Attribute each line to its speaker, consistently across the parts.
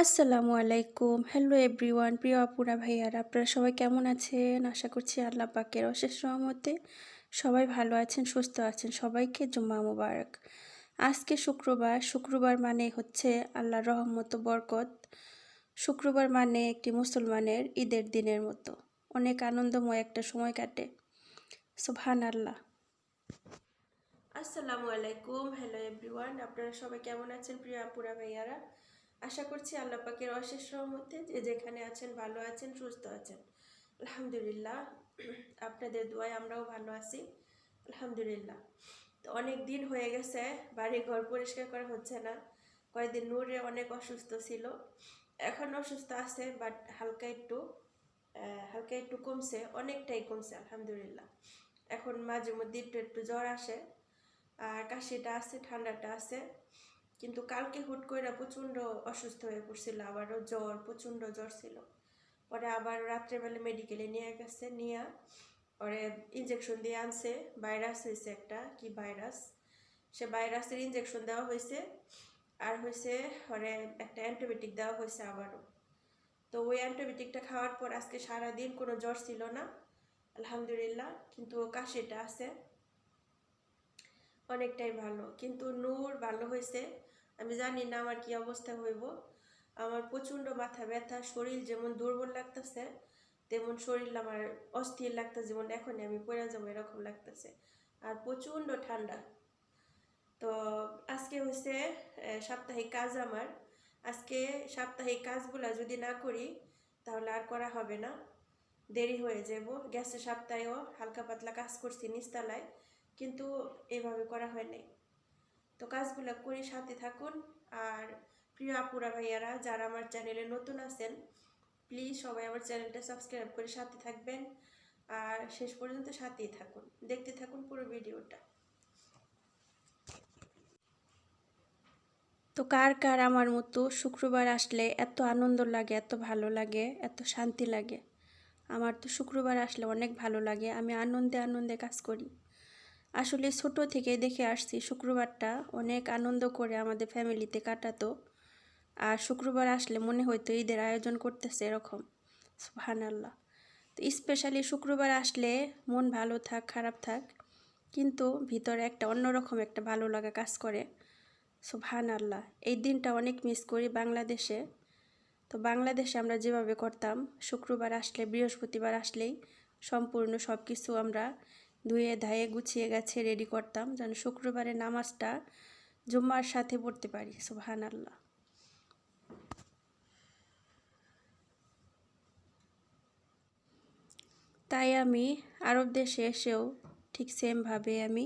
Speaker 1: আসসালামু আলাইকুম। Hello everyone, প্রিয় আপুরা ভাইয়ারা, আপনারা সবাই কেমন আছেন? আশা করছি আল্লাহ পাকের অশেষ রহমতে সবাই ভালো আছেন, সুস্থ আছেন। সবাইকে জুম্মা মুবারক। আজকে শুক্রবার মানে হচ্ছে আল্লাহর রহমত ও বরকত। শুক্রবার মানে একটি মুসলমানের ঈদের দিনের মতো অনেক আনন্দময় একটা সময় কাটে। সুবহানাল্লাহ। আসসালামু আলাইকুম, হ্যালো এভরিওয়ান, আপনারা সবাই কেমন আছেন প্রিয় আপুরা ভাইয়ারা? আশা করছি আল্লাহ পাকের অশেষ রহমতে যে যেখানে আছেন ভালো আছেন, সুস্থ আছেন। আলহামদুলিল্লাহ, আপনাদের দোয়ায় আমরাও ভালো আছি, আলহামদুলিল্লাহ। তো অনেক দিন হয়ে গেছে বাড়ি ঘর পরিষ্কার করা হচ্ছে না। কয়েকদিন নূরে অনেক অসুস্থ ছিল, এখন অসুস্থ আছে, বাট হালকা একটু কমছে, অনেকটাই কমছে আলহামদুলিল্লাহ। এখন মাঝে মধ্যে একটু একটু জ্বর আসে, আর কাশিটা আছে, ঠান্ডাটা আছে। কিন্তু কালকে হুট করে প্রচণ্ড অসুস্থ হয়ে পড়ছিল, আবারও জ্বর, প্রচণ্ড জ্বর ছিল। পরে আবার রাত্রেবেলা মেডিকেলে নিয়ে গেছে, নিয়ে পরে ইঞ্জেকশন দিয়ে আনছে। ভাইরাস হয়েছে একটা, কি ভাইরাস, সে ভাইরাসের ইঞ্জেকশন দেওয়া হয়েছে। আর হয়েছে পরে একটা অ্যান্টিবায়োটিক দেওয়া হয়েছে আবারও। তো ওই অ্যান্টিবায়োটিকটা খাওয়ার পর আজকে সারাদিন কোনো জ্বর ছিল না আলহামদুলিল্লাহ, কিন্তু কাশিটা আছে, অনেকটাই ভালো। কিন্তু নূর ভালো হয়েছে, আমি জানি না আমার কি অবস্থা হইব। আমার প্রচণ্ড মাথা ব্যথা, শরীর যেমন দুর্বল লাগতেছে, তেমন শরীর আমার অস্থির লাগতেছে, যেমন এখনই আমি পড়ে যাবো এরকম লাগতেছে। আর প্রচণ্ড ঠান্ডা। তো আজকে হচ্ছে সাপ্তাহিক কাজ আমার। আজকে সাপ্তাহিক কাজগুলা যদি না করি তাহলে আর করা হবে না, দেরি হয়ে যাব। গেছে সপ্তাহেও হালকা পাতলা কাজ করছি নিচতলায়, কিন্তু এভাবে করা হয় নাই। তো কাজগুলো করি, সাথে থাকুন। আর প্রিয় আপুরা ভাইয়ারা যারা আমার চ্যানেলে নতুন আছেন, প্লিজ সবাই আমার চ্যানেলটা সাবস্ক্রাইব করে সাথে থাকবেন, আর শেষ পর্যন্ত সাথেই থাকুন, দেখতে থাকুন পুরো ভিডিওটা। তো কার কার আমার মতো শুক্রবার আসলে এত আনন্দ লাগে, এত ভালো লাগে, এত শান্তি লাগে? আমার তো শুক্রবার আসলে অনেক ভালো লাগে, আমি আনন্দে আনন্দে কাজ করি। আসলে ছোট থেকে দেখে আসছি শুক্রবারটা অনেক আনন্দ করে আমাদের ফ্যামিলিতে কাটাতো। আর শুক্রবার আসলে মনে হইতো ঈদের আয়োজন করতেছে এরকম। সুবহানাল্লাহ। তো স্পেশালি শুক্রবার আসলে মন ভালো থাক খারাপ থাক, কিন্তু ভিতরে একটা অন্যরকম একটা ভালো লাগা কাজ করে। সুবহানাল্লাহ। এই দিনটা অনেক মিস করি বাংলাদেশে। তো বাংলাদেশে আমরা যেভাবে করতাম, শুক্রবার আসলে বৃহস্পতিবার আসলেই সম্পূর্ণ সব কিছু আমরা ধুয়ে ধায়ে গুছিয়ে গেছে রেডি করতাম, যেন শুক্রবারের নামাজটা জুম্মার সাথে পড়তে পারি। সুবহানাল্লাহ। তাই আমি আরব দেশে এসেও ঠিক সেমভাবে আমি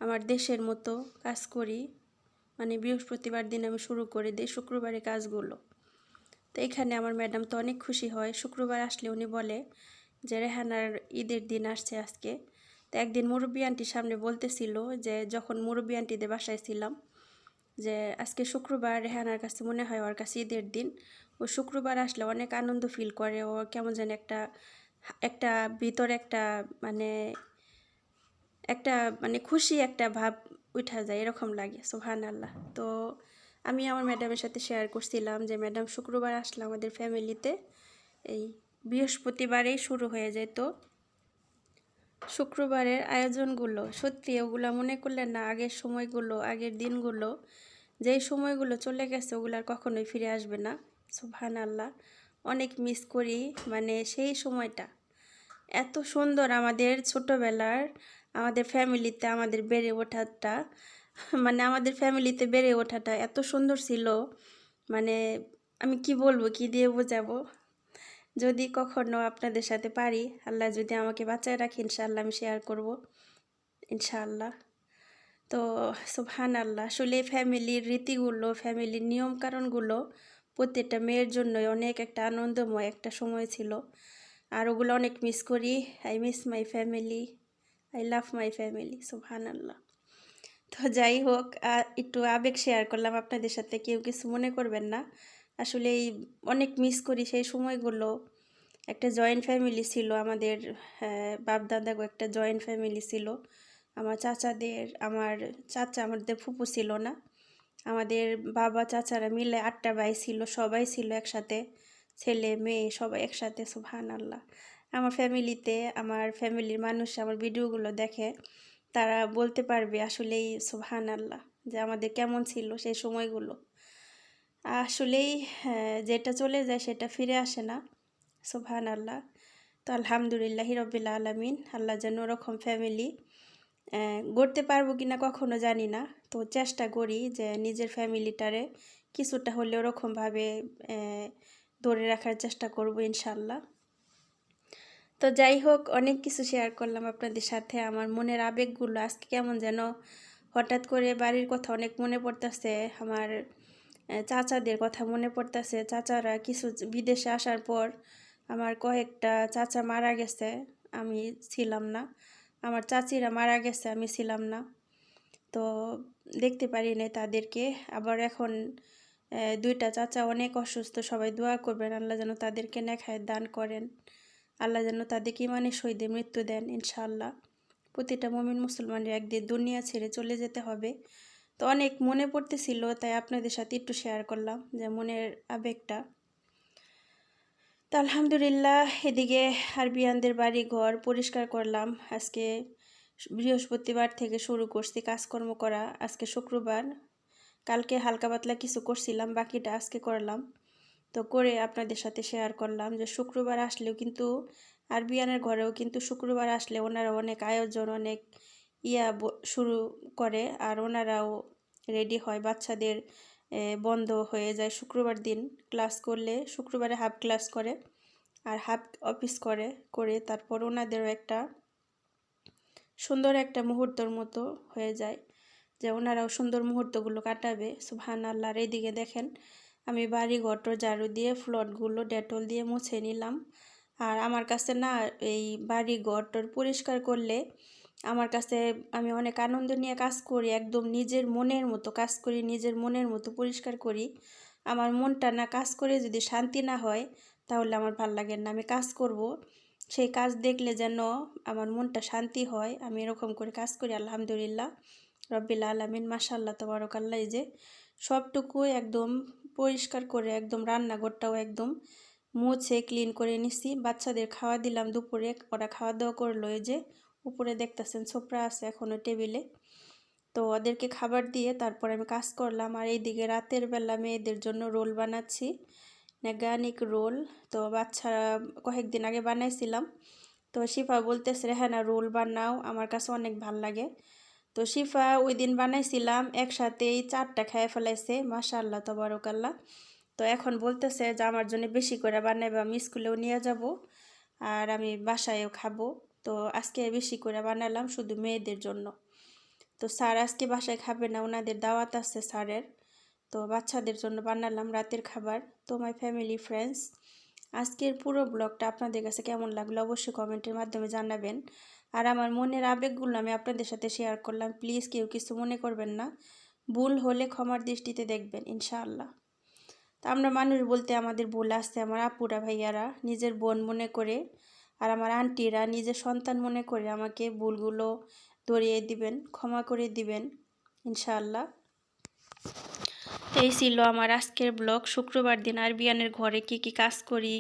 Speaker 1: আমার দেশের মতো কাজ করি। মানে বৃহস্পতিবার দিন আমি শুরু করে দিই শুক্রবারের কাজগুলো। তো এখানে আমার ম্যাডাম তো অনেক খুশি হয়, শুক্রবার আসলে উনি বলে যে রেহানার ঈদের দিন আসছে আজকে। তো একদিন মুরব্বী আন্টির সামনে বলতেছিল যে যখন মুরব্বী আন্টিদের বাসায় ছিলাম, যে আজকে শুক্রবার, রেহানার কাছে মনে হয় ওর কাছে ঈদের দিন। ও শুক্রবার আসলে অনেক আনন্দ ফিল করে, ও কেমন যেন একটা একটা ভিতরে একটা মানে একটা মানে খুশি একটা ভাব উঠা যায়, এরকম লাগে। সুবহানাল্লাহ। তো আমি আমার ম্যাডামের সাথে শেয়ার করছিলাম যে ম্যাডাম শুক্রবার আসলে আমাদের ফ্যামিলিতে এই বৃহস্পতিবারেই শুরু হয়ে যেত শুক্রবারের আয়োজনগুলো। সত্যি ওগুলো মনে করলে না, আগের সময়গুলো, আগের দিনগুলো, যেই সময়গুলো চলে গেছে ওগুলো আর কখনোই ফিরে আসবে না। সুবহানাল্লাহ। অনেক মিস করি মানে সেই সময়টা। এত সুন্দর আমাদের ছোটোবেলার, আমাদের ফ্যামিলিতে আমাদের বেড়ে ওঠাটা, মানে আমাদের ফ্যামিলিতে বেড়ে ওঠাটা এত সুন্দর ছিল। মানে আমি কি বলবো, কি দিয়ে বোঝাবো। যদি কখনো আপনাদের সাথে পারি, আল্লাহ যদি আমাকে বাঁচায় রাখি, ইনশাআল্লাহ আমি শেয়ার করব, ইনশাআল্লাহ। তো সুবহানাল্লাহ, আসলে ফ্যামিলির রীতিগুলো, ফ্যামিলির নিয়মকানুনগুলো প্রত্যেকটা মেয়ের জন্যই অনেক একটা আনন্দময় একটা সময় ছিল। আর ওগুলো অনেক মিস করি। I miss my family, I love my family. সুবহানাল্লাহ। তো যাই হোক, একটু আবেগ শেয়ার করলাম আপনাদের সাথে, কেউ কিছু মনে করবেন না। আসলে অনেক মিস করি সেই সময়গুলো। একটা জয়েন্ট ফ্যামিলি ছিল আমাদের, বাপ দাদাগো একটা জয়েন্ট ফ্যামিলি ছিল। আমার চাচাদের, আমার চাচা, আমাদের ফুপু ছিল না, আমাদের বাবা চাচারা মিলে 8টা ভাই ছিল, সবাই ছিল একসাথে, ছেলে মেয়ে সবাই একসাথে। সুবহানাল্লাহ। আমার ফ্যামিলিতে, আমার ফ্যামিলির মানুষ আমার ভিডিওগুলো দেখে, তারা বলতে পারবে আসলেই সুবহানাল্লাহ যে আমাদের কেমন ছিল সেই সময়গুলো। আসলেই যেটা চলে যায় সেটা ফিরে আসে না। সুবহানাল্লাহ। তো আলহামদুলিল্লাহি রব্বিল আলামিন, আল্লাহ যেন ওরকম ফ্যামিলি গড়তে পারবো কিনা কখনো জানি না। তো চেষ্টা করি যে নিজের ফ্যামিলিটারে কিছুটা হলেও ওরকমভাবে ধরে রাখার চেষ্টা করব ইনশাল্লাহ। তো যাই হোক, অনেক কিছু শেয়ার করলাম আপনাদের সাথে। আমার মনের আবেগগুলো আজকে কেমন যেন হঠাৎ করে বাড়ির কথা অনেক মনে পড়তেছে, আমার চাচাদের কথা মনে পড়তেছে। চাচারা কিছু বিদেশে আসার পর আমার কয়েকটা চাচা মারা গেছে, আমি ছিলাম না। আমার চাচিরা মারা গেছে, আমি ছিলাম না, তো দেখতে পারি নাই তাদেরকে। আবার এখন 2টা চাচা অনেক অসুস্থ, সবাই দোয়া করবেন আল্লাহ যেন তাদেরকে নেখায় দান করেন, আল্লাহ যেন তাদেরকে ইমানের সহিত মৃত্যু দেন ইনশাআল্লাহ। প্রতিটা মুমিন মুসলমানের একদিন দুনিয়া ছেড়ে চলে যেতে হবে। তো অনেক মনে পড়তেছিল, তাই আপনাদের সাথে একটু শেয়ার করলাম যে মনের আবেগটা। তো আলহামদুলিল্লাহ, এদিকে আরবিয়ানদের বাড়ি ঘর পরিষ্কার করলাম। আজকে বৃহস্পতিবার থেকে শুরু করছি কাজকর্ম করা। আজকে শুক্রবার, কালকে হালকা পাতলা কিছু করছিলাম, বাকিটা আজকে করলাম। তো করে আপনাদের সাথে শেয়ার করলাম যে শুক্রবার আসলেও কিন্তু আরবিয়ানের ঘরেও কিন্তু শুক্রবার আসলে ওনারা অনেক আয়োজন, অনেক শুরু করে, আর ওনারাও রেডি হয়। বাচ্চাদের বন্ধ হয়ে যায় শুক্রবার দিন, ক্লাস করলে শুক্রবারে হাফ ক্লাস করে আর হাফ অফিস করে তারপর ওনাদেরও একটা সুন্দর একটা মুহূর্তর মতো হয়ে যায় যে ওনারাও সুন্দর মুহূর্তগুলো কাটাবে। সুবহানাল্লাহ। এইদিকে দেখেন আমি বাড়ি ঘর ঝাড়ু দিয়ে ফ্লোরগুলো ডেটল দিয়ে মুছে নিলাম। আর আমার কাছে না এই বাড়ি ঘর পরিষ্কার করলে আমার কাছে, আমি অনেক আনন্দ নিয়ে কাজ করি, একদম নিজের মনের মতো কাজ করি, নিজের মনের মতো পরিষ্কার করি। আমার মনটা না কাজ করে যদি শান্তি না হয় তাহলে আমার ভাল লাগে না। আমি কাজ করব, সেই কাজ দেখলে যেন আমার মনটা শান্তি হয়, আমি এরকম করে কাজ করি। আলহামদুলিল্লাহ রব্বিল আলামিন, মাশাআল্লাহ তাবারাকাল্লাহ। এই যে সবটুকু একদম পরিষ্কার করে, একদম রান্নাঘরটাও একদম মুছে ক্লিন করে নিছি। বাচ্চাদের খাওয়া দিলাম দুপুরে, ওরা খাওয়া দাওয়া করলো। এই যে উপরে দেখতেছেন ছোপড়া আছে এখনও টেবিলে, তো ওদেরকে খাবার দিয়ে তারপর আমি কাজ করলাম। আর এইদিকে রাতের বেলা মেয়েদের জন্য রোল বানাচ্ছি, ন্যাগানিক রোল। তো বাচ্চারা কয়েকদিন আগে বানাইছিলাম, তো শিফা বলতেছে রেহানা রোল বানাও, আমার কাছে অনেক ভাল লাগে। তো শিফা ওই দিন বানাইছিলাম, একসাথেই 4টা খেয়ে ফেলাইছে, মাশাআল্লাহ তাবারাকাল্লাহ। তো এখন বলতেছে যে আমার জন্য বেশি করে বানাইবা, আমি স্কুলেও নিয়ে যাব আর আমি বাসায়ও খাবো। তো আজকে বেশি করে বানালাম শুধু মেয়েদের জন্য। তো স্যার আজকে বাসায় খাবে না, ওনাদের দাওয়াত আছে স্যারের, তো বাচ্চাদের জন্য বানালাম রাতের খাবার। তো মাই ফ্যামিলি ফ্রেন্ডস, আজকের পুরো ব্লগটা আপনাদের কাছে কেমন লাগলো অবশ্যই কমেন্টের মাধ্যমে জানাবেন। আর আমার মনের আবেগগুলো আমি আপনাদের সাথে শেয়ার করলাম, প্লিজ কেউ কিছু মনে করবেন না, ভুল হলে ক্ষমার দৃষ্টিতে দেখবেন ইনশাআল্লাহ। তো আমরা মানুষ বলতে আমাদের ভুল আসছে, আমার আপুরা ভাইয়ারা নিজের বোন মনে করে আর আমার আন্টিরা নিজের সন্তান মনে করে আমাকে ভুলগুলো ধরিয়ে দিবেন, ক্ষমা করে দিবেন ইনশাআল্লাহ। এই ছিল আমার আজকের ব্লগ। শুক্রবার দিন আরবিয়ানের ঘরে কি কাজ করি,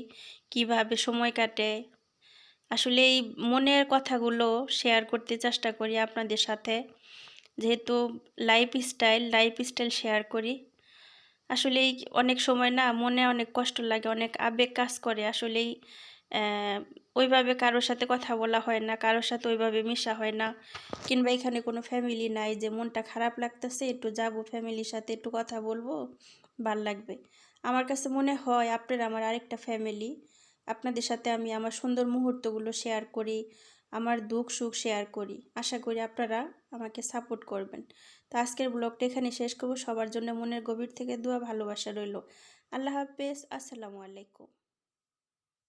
Speaker 1: কিভাবে সময় কাটে, আসলে এই মনের কথাগুলো শেয়ার করতে চেষ্টা করি আপনাদের সাথে, যেহেতু লাইফস্টাইল শেয়ার করি। আসলেই অনেক সময় না মনে অনেক কষ্ট লাগে, অনেক আবেগ কাজ করে। আসলেই ওইভাবে কারোর সাথে কথা বলা হয় না, কারোর সাথে ওইভাবে মিশা হয় না, কিংবা এখানে কোনো ফ্যামিলি নাই যে মনটা খারাপ লাগতেছে একটু যাব ফ্যামিলির সাথে একটু কথা বলবো, ভাল লাগবে। আমার কাছে মনে হয় আপনারা আমার আরেকটা ফ্যামিলি, আপনাদের সাথে আমি আমার সুন্দর মুহূর্তগুলো শেয়ার করি, আমার দুঃখ সুখ শেয়ার করি। আশা করি আপনারা আমাকে সাপোর্ট করবেন। তো আজকের ব্লগটা এখানে শেষ করব। সবার জন্য মনের গভীর থেকে দোয়া, ভালোবাসা রইল। আল্লাহ হাফেজ, আসসালামু আলাইকুম।